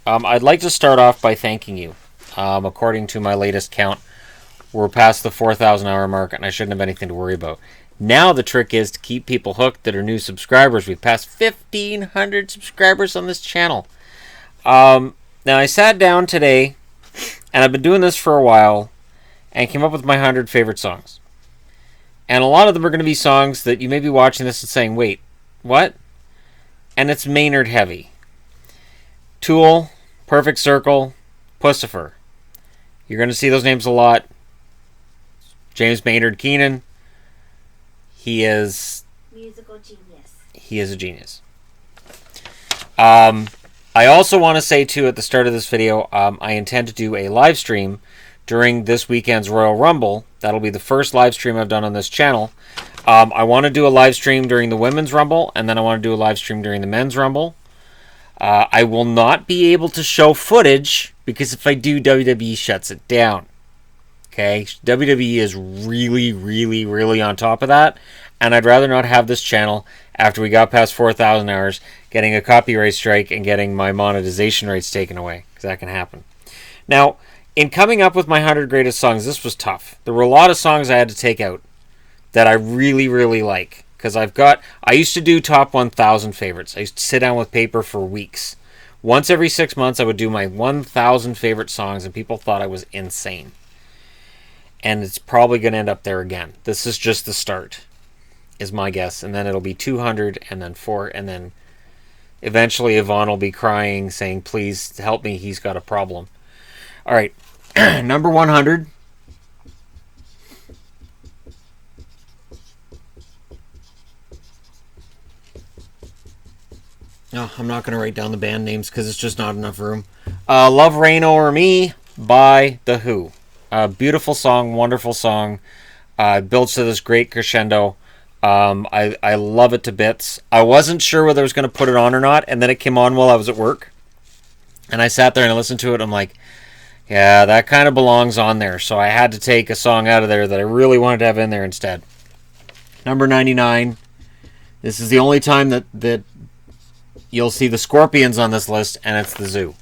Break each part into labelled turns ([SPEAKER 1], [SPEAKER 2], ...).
[SPEAKER 1] I'd like to start off by thanking you. According to my latest count, we're past the 4,000 hour mark, and I shouldn't have anything to worry about. Now the trick is to keep people hooked that are new subscribers. We've passed 1,500 subscribers on this channel. Now I sat down today, and I've been doing this for a while, and came up with my 100 favorite songs. And a lot of them are going to be songs that you may be watching this and saying, wait, what? And it's Maynard heavy. Tool, Perfect Circle, Pussifer. You're going to see those names a lot. James Maynard Keenan. He is...
[SPEAKER 2] musical genius.
[SPEAKER 1] He is a genius. I also want to say, too, at the start of this video, I intend to do a live stream during this weekend's Royal Rumble. That'll be the first live stream I've done on this channel. I want to do a live stream during the Women's Rumble, and then I want to do a live stream during the Men's Rumble. I will not be able to show footage, because if I do, WWE shuts it down. Okay? WWE is really, really, really on top of that, and I'd rather not have this channel, after we got past 4,000 hours, getting a copyright strike and getting my monetization rates taken away, because that can happen. Now, in coming up with my 100 greatest songs, this was tough. There were a lot of songs I had to take out that I really, really like. Because I used to do top 1,000 favorites. I used to sit down with paper for weeks. Once every 6 months, I would do my 1,000 favorite songs, and people thought I was insane. And it's probably going to end up there again. This is just the start, is my guess. And then it'll be 200, and then 4, and then eventually Yvonne will be crying, saying, please help me, he's got a problem. All right. Number 100. No, I'm not going to write down the band names because it's just not enough room. Love Reign Over Me by The Who. Beautiful song, wonderful song. Builds to this great crescendo. I love it to bits. I wasn't sure whether I was going to put it on or not, and then it came on while I was at work. And I sat there and I listened to it. I'm like, yeah, that kind of belongs on there. So I had to take a song out of there that I really wanted to have in there instead. Number 99. This is the only time that you'll see the Scorpions on this list, and it's the Zoo.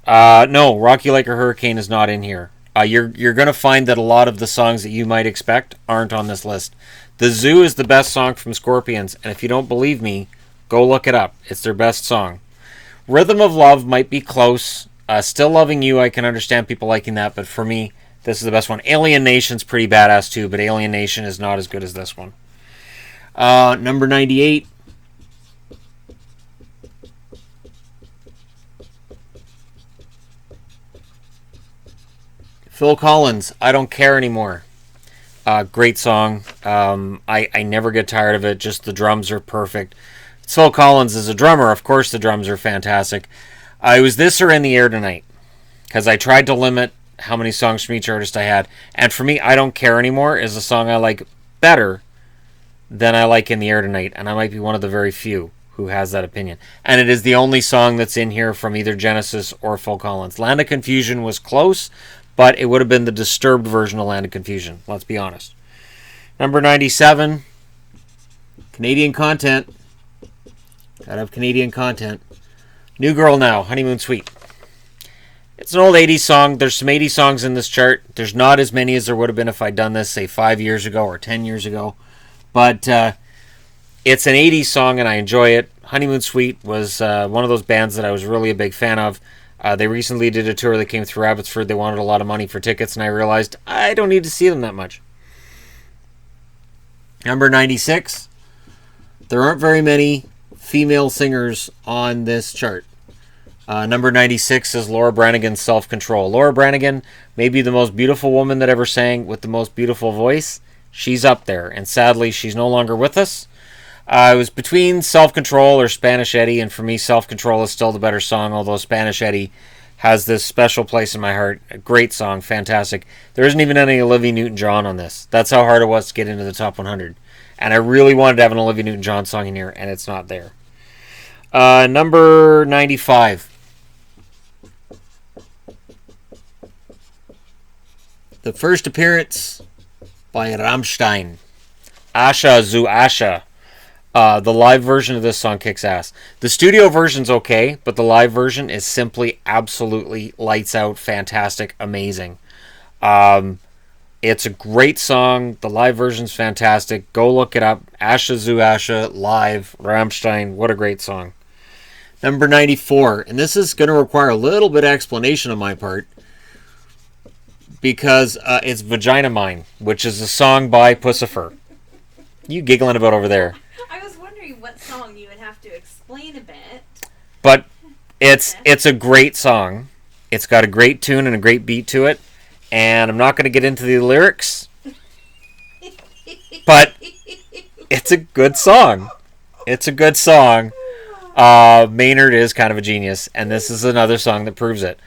[SPEAKER 1] No, Rock You Like a Hurricane is not in here. You're going to find that a lot of the songs that you might expect aren't on this list. The Zoo is the best song from Scorpions, and if you don't believe me, go look it up. It's their best song. Rhythm of Love might be close. Still Loving You, I can understand people liking that, but for me, this is the best one. Alien Nation's pretty badass too, but Alien Nation is not as good as this one. Number 98. Phil Collins, I Don't Care Anymore. Great song. I never get tired of it. Just the drums are perfect. Phil Collins is a drummer. Of course the drums are fantastic. It was this or In the Air Tonight. Because I tried to limit how many songs from each artist I had. And for me, I Don't Care Anymore is a song I like better than I like In the Air Tonight. And I might be one of the very few who has that opinion. And it is the only song that's in here from either Genesis or Phil Collins. Land of Confusion was close, but it would have been the Disturbed version of Land of Confusion. Let's be honest. Number 97. Canadian content. Gotta have Canadian content. New Girl Now, Honeymoon Suite. It's an old 80s song. There's some 80s songs in this chart. There's not as many as there would have been if I'd done this, say, 5 years ago or 10 years ago. But it's an 80s song, and I enjoy it. Honeymoon Suite was one of those bands that I was really a big fan of. They recently did a tour that came through Abbotsford. They wanted a lot of money for tickets, and I realized I don't need to see them that much. Number 96. There aren't very many female singers on this chart. Number 96 is Laura Branigan's Self-Control. Laura Branigan may be the most beautiful woman that ever sang with the most beautiful voice. She's up there, and sadly, she's no longer with us. It was between Self-Control or Spanish Eddie, and for me, Self-Control is still the better song, although Spanish Eddie has this special place in my heart. A great song, fantastic. There isn't even any Olivia Newton-John on this. That's how hard it was to get into the top 100. And I really wanted to have an Olivia Newton-John song in here, and it's not there. Number 95. The first appearance by Rammstein. Asha zu Asha. The live version of this song kicks ass. The studio version's okay, but the live version is simply absolutely lights out, fantastic, amazing. It's a great song. The live version's fantastic. Go look it up. Asha zu Asha live, Rammstein. What a great song. Number 94, and this is going to require a little bit of explanation on my part, because it's Vagina Mine, which is a song by Puscifer. You giggling about over there.
[SPEAKER 2] I was wondering what song you would have to explain a bit.
[SPEAKER 1] But it's a great song. It's got a great tune and a great beat to it. And I'm not going to get into the lyrics. But it's a good song. It's a good song. Maynard is kind of a genius. And this is another song that proves it.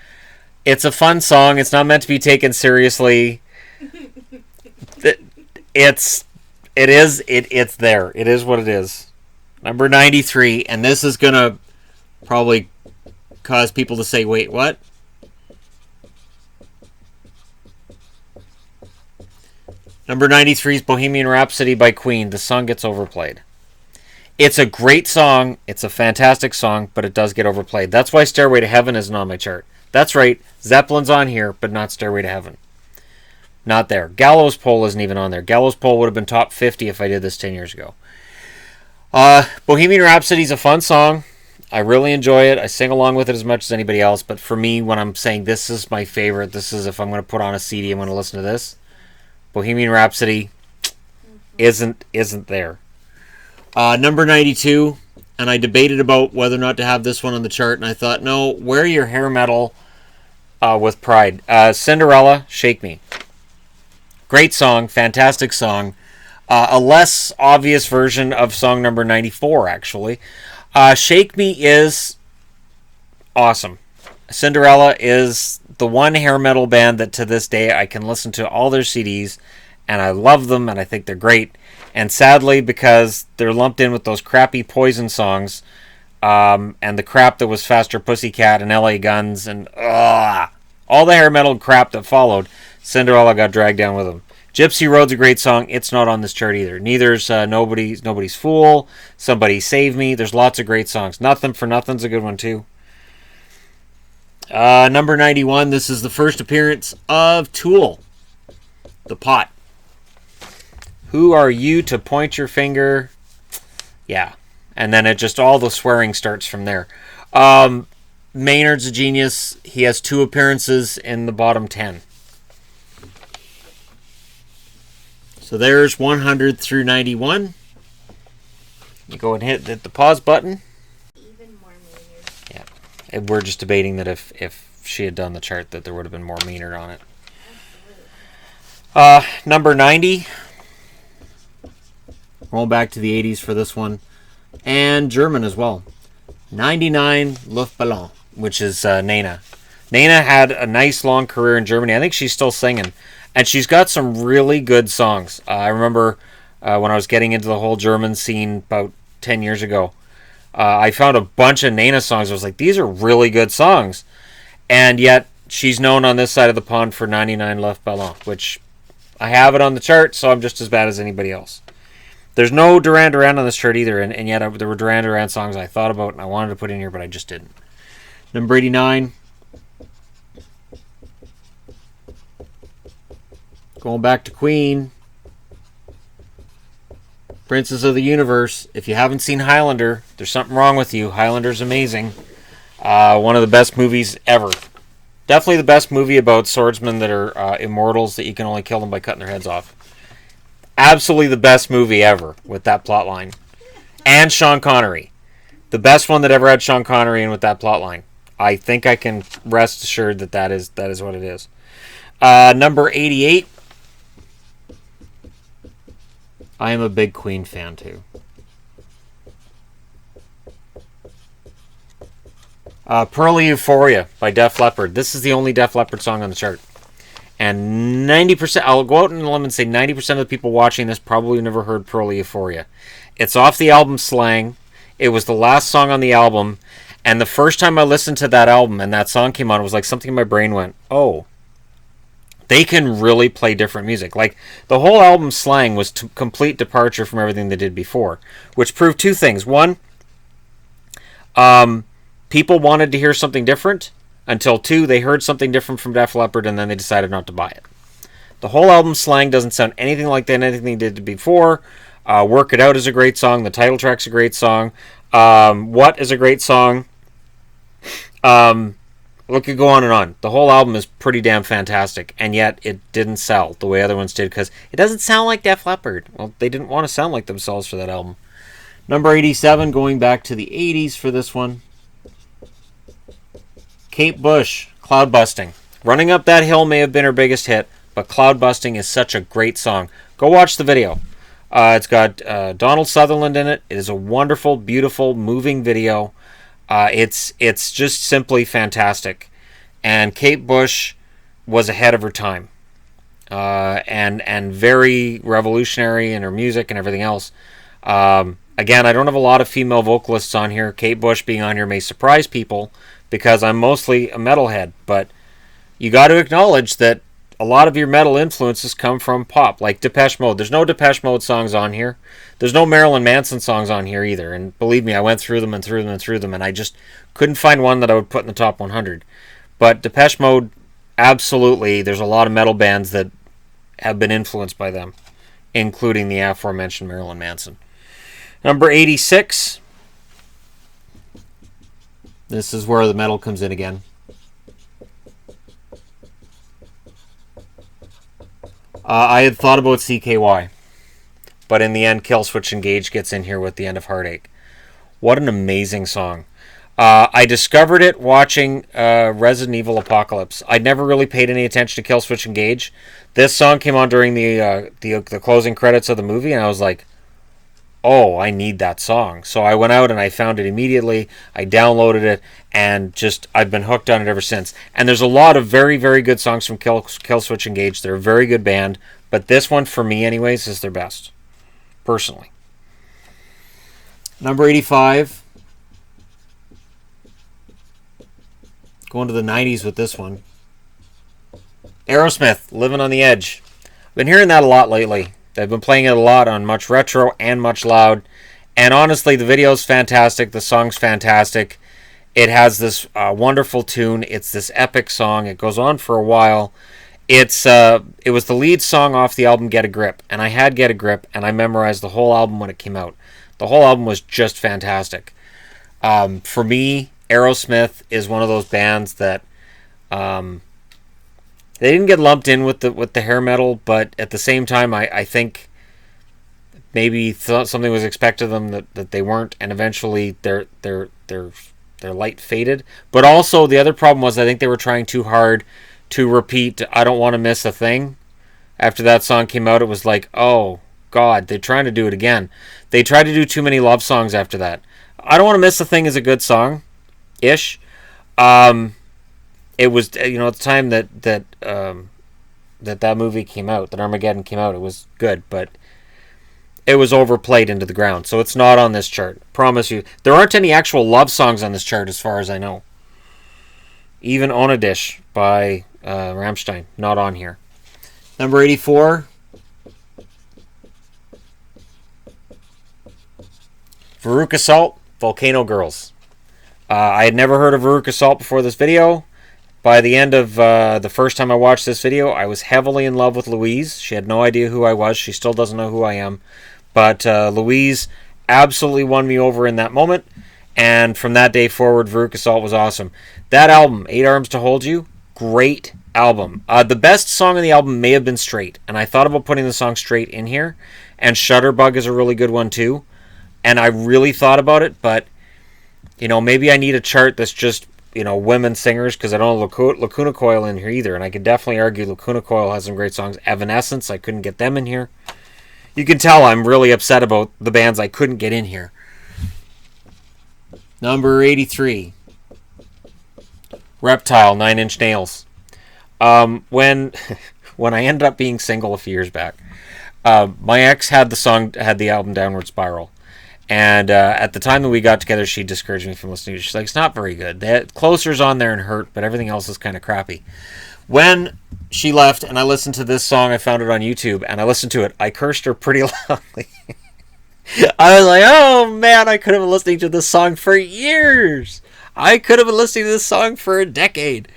[SPEAKER 1] It's a fun song. It's not meant to be taken seriously. It's there. It is what it is. Number 93, and this is going to probably cause people to say, wait, what? Number 93 is Bohemian Rhapsody by Queen. The song gets overplayed. It's a great song. It's a fantastic song, but it does get overplayed. That's why Stairway to Heaven isn't on my chart. That's right. Zeppelin's on here, but not Stairway to Heaven. Not there. Gallows Pole isn't even on there. Gallows Pole would have been top 50 if I did this 10 years ago. Bohemian Rhapsody is a fun song. I really enjoy it. I sing along with it as much as anybody else. But for me, when I'm saying this is my favorite, this is if I'm going to put on a CD, I'm going to listen to this. Bohemian Rhapsody isn't there. Number 92, and I debated about whether or not to have this one on the chart, and I thought, no, wear your hair metal with pride. Cinderella, Shake Me. Great song, fantastic song. A less obvious version of song number 94, actually. Shake Me is awesome. Cinderella is the one hair metal band that to this day I can listen to all their CDs, and I love them, and I think they're great. And sadly, because they're lumped in with those crappy Poison songs, and the crap that was Faster Pussycat and LA Guns, and all the hair metal crap that followed, Cinderella got dragged down with them. Gypsy Road's a great song. It's not on this chart either. Neither's Nobody's Fool, Somebody Save Me. There's lots of great songs. Nothing for Nothing's a good one too. Number 91, this is the first appearance of Tool. The Pot. Who are you to point your finger? Yeah. And then it just all the swearing starts from there. Maynard's a genius. He has 2 appearances in the bottom 10. So there's 100 through 91. You go and hit the pause button.
[SPEAKER 2] Even more Maynard.
[SPEAKER 1] Yeah. And we're just debating that if she had done the chart that there would have been more Maynard on it. Number 90. Roll back to the 80s for this one. And German as well. 99 Luftballon, which is Nena. Nena had a nice long career in Germany. I think she's still singing. And she's got some really good songs. I remember when I was getting into the whole German scene about 10 years ago, I found a bunch of Nena songs. I was like, these are really good songs. And yet, she's known on this side of the pond for 99 Luftballon, which I have it on the chart, so I'm just as bad as anybody else. There's no Duran Duran on this chart either, and yet there were Duran Duran songs I thought about and I wanted to put in here, but I just didn't. Number 89. Going back to Queen. Princess of the Universe. If you haven't seen Highlander, there's something wrong with you. Highlander's amazing. One of the best movies ever. Definitely the best movie about swordsmen that are immortals that you can only kill them by cutting their heads off. Absolutely the best movie ever with that plot line. And Sean Connery. The best one that ever had Sean Connery in with that plot line. I think I can rest assured that is what it is. Number 88. I am a big Queen fan too. Pearly Euphoria by Def Leppard. This is the only Def Leppard song on the chart. And 90%, I'll go out on a limb and say 90% of the people watching this probably never heard Pearly Euphoria. It's off the album Slang. It was the last song on the album. And the first time I listened to that album and that song came on, it was like something in my brain went, oh, They can really play different music. Like, the whole album's slang was complete departure from everything they did before, which proved two things. One, people wanted to hear something different, until two, they heard something different from Def Leppard and then they decided not to buy it. The whole album's slang doesn't sound anything like that, anything they did before. Work It Out is a great song. The title track's a great song. What is a great song. Look, could go on and on. The whole album is pretty damn fantastic, and yet it didn't sell the way other ones did because it doesn't sound like Def Leppard. Well, they didn't want to sound like themselves for that album. Number 87, going back to the 80s for this one. Kate Bush, Cloud Busting. Running Up That Hill may have been her biggest hit, but Cloud Busting is such a great song. Go watch the video. It's got Donald Sutherland in it. It is a wonderful, beautiful, moving video. It's just simply fantastic. And Kate Bush was ahead of her time. And very revolutionary in her music and everything else. Again, I don't have a lot of female vocalists on here. Kate Bush being on here may surprise people because I'm mostly a metalhead. But you got to acknowledge that a lot of your metal influences come from pop, like Depeche Mode. There's no Depeche Mode songs on here. There's no Marilyn Manson songs on here either. And believe me, I went through them and through them and through them, and I just couldn't find one that I would put in the top 100. But Depeche Mode, absolutely, there's a lot of metal bands that have been influenced by them, including the aforementioned Marilyn Manson. Number 86. This is where the metal comes in again. I had thought about CKY, but in the end, Killswitch Engage gets in here with The End of Heartache. What an amazing song. I discovered it watching Resident Evil Apocalypse. I'd never really paid any attention to Killswitch Engage. This song came on during the closing credits of the movie, and I was like, oh, I need that song. So I went out and I found it immediately. I downloaded it, and just I've been hooked on it ever since. And there's a lot of very, very good songs from Killswitch Engage. They're a very good band, but this one, for me anyways, is their best, personally. Number 85. Going to the 90s with this one. Aerosmith, Living on the Edge. I've been hearing that a lot lately. They've been playing it a lot on Much Retro and Much Loud. And honestly, the video's fantastic. The song's fantastic. It has this wonderful tune. It's this epic song. It goes on for a while. It was the lead song off the album Get a Grip. And I had Get a Grip, and I memorized the whole album when it came out. The whole album was just fantastic. For me, Aerosmith is one of those bands that they didn't get lumped in with the hair metal, but at the same time, I think maybe something was expected of them that they weren't, and eventually their light faded. But also the other problem was I think they were trying too hard to repeat "I Don't Want to Miss a Thing." After that song came out, it was like, oh God, they're trying to do it again. They tried to do too many love songs after that. "I Don't Want to Miss a Thing" is a good song, ish. It was, at the time that movie came out, that Armageddon came out, it was good, but it was overplayed into the ground, so it's not on this chart. Promise you, there aren't any actual love songs on this chart, as far as I know. Even "On a Dish" by Rammstein, not on here. Number 84. Veruca Salt, Volcano Girls. I had never heard of Veruca Salt before this video. By the end of the first time I watched this video, I was heavily in love with Louise. She had no idea who I was. She still doesn't know who I am. But Louise absolutely won me over in that moment. And from that day forward, Veruca Salt was awesome. That album, 8 Arms to Hold You, great album. The best song on the album may have been Straight. And I thought about putting the song Straight in here. And Shutterbug is a really good one too. And I really thought about it, but maybe I need a chart that's just women singers, because I don't have Lacuna Coil in here either, and I could definitely argue Lacuna Coil has some great songs. Evanescence, I couldn't get them in here. You can tell I'm really upset about the bands I couldn't get in here. Number 83. Reptile, 9 Inch Nails. When I ended up being single a few years back, my ex had the album Downward Spiral. And at the time that we got together, she discouraged me from listening to it. She's like, it's not very good. That Closer's on there and Hurt, but everything else is kind of crappy. When she left and I listened to this song, I found it on YouTube, and I listened to it. I cursed her pretty loudly. I was like, oh man, I could have been listening to this song for years. I could have been listening to this song for a decade.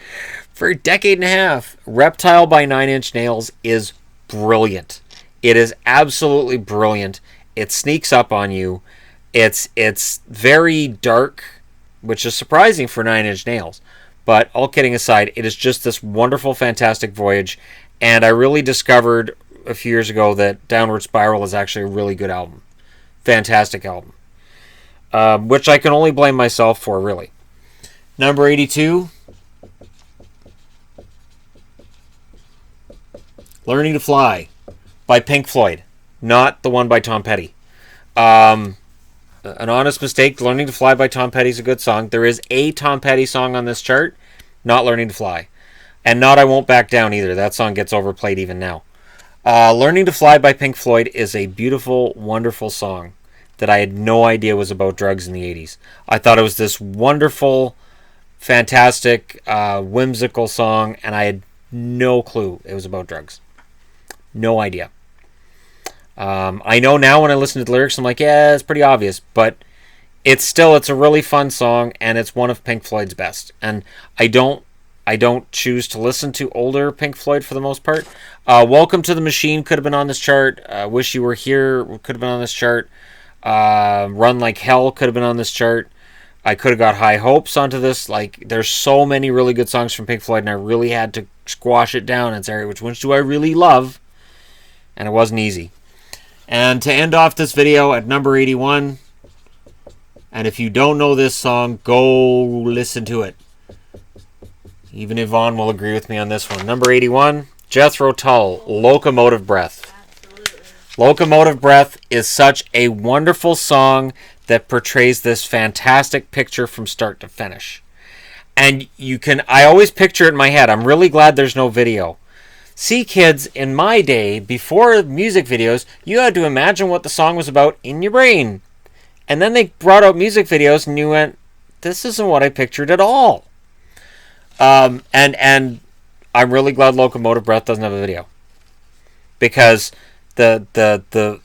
[SPEAKER 1] For a decade and a half. Reptile by Nine Inch Nails is brilliant. It is absolutely brilliant. It sneaks up on you. It's very dark, which is surprising for Nine Inch Nails. But all kidding aside, it is just this wonderful, fantastic voyage. And I really discovered a few years ago that Downward Spiral is actually a really good album. Fantastic album. Which I can only blame myself for, really. Number 82. Learning to Fly by Pink Floyd. Not the one by Tom Petty. An honest mistake. Learning to Fly by Tom Petty is a good song. There is a Tom Petty song on this chart. Not Learning to Fly. And not I Won't Back Down either. That song gets overplayed even now. Learning to Fly by Pink Floyd is a beautiful, wonderful song that I had no idea was about drugs in the 80s. I thought it was this wonderful, fantastic, whimsical song, and I had no clue it was about drugs. No idea. I know now when I listen to the lyrics, I'm like, yeah, it's pretty obvious, but it's a really fun song, and it's one of Pink Floyd's best. And I don't choose to listen to older Pink Floyd for the most part. Welcome to the Machine could have been on this chart. Wish You Were Here could have been on this chart. Run Like Hell could have been on this chart. I could have got High Hopes onto this. Like, there's so many really good songs from Pink Floyd, and I really had to squash it down and say, which ones do I really love? And it wasn't easy. And to end off this video at number 81, and if you don't know this song, go listen to it. Even Yvonne will agree with me on this one. Number 81, Jethro Tull, Locomotive Breath.
[SPEAKER 2] Absolutely.
[SPEAKER 1] Locomotive Breath is such a wonderful song that portrays this fantastic picture from start to finish. And I always picture it in my head. I'm really glad there's no video. See, kids, in my day, before music videos, you had to imagine what the song was about in your brain. And then they brought out music videos, and you went, this isn't what I pictured at all. And I'm really glad Locomotive Breath doesn't have a video. Because the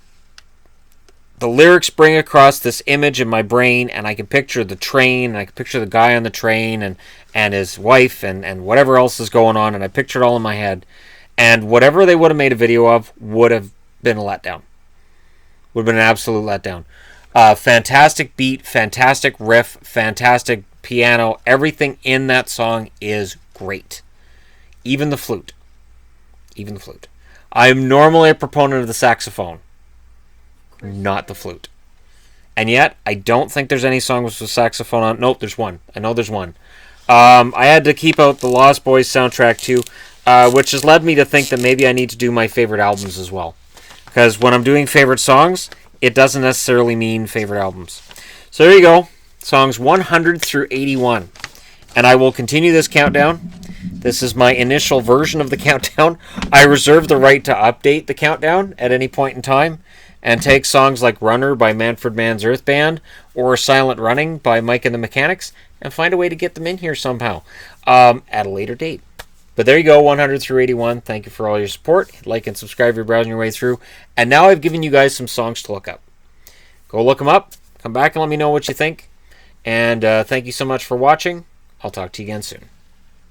[SPEAKER 1] lyrics bring across this image in my brain, and I can picture the train, and I can picture the guy on the train, and his wife, and whatever else is going on, and I picture it all in my head. And whatever they would have made a video of would have been a letdown. Would have been an absolute letdown. Fantastic beat, fantastic riff, fantastic piano. Everything in that song is great. Even the flute. Even the flute. I'm normally a proponent of the saxophone, not the flute. And yet, I don't think there's any songs with saxophone on. Nope, there's one. I know there's one. I had to keep out the Lost Boys soundtrack too. Which has led me to think that maybe I need to do my favorite albums as well. Because when I'm doing favorite songs, it doesn't necessarily mean favorite albums. So there you go. Songs 100 through 81. And I will continue this countdown. This is my initial version of the countdown. I reserve the right to update the countdown at any point in time and take songs like Runner by Manfred Mann's Earth Band or Silent Running by Mike and the Mechanics and find a way to get them in here somehow at a later date. But there you go, 100 through 81. Thank you for all your support. Like and subscribe if you're browsing your way through. And now I've given you guys some songs to look up. Go look them up. Come back and let me know what you think. And thank you so much for watching. I'll talk to you again soon.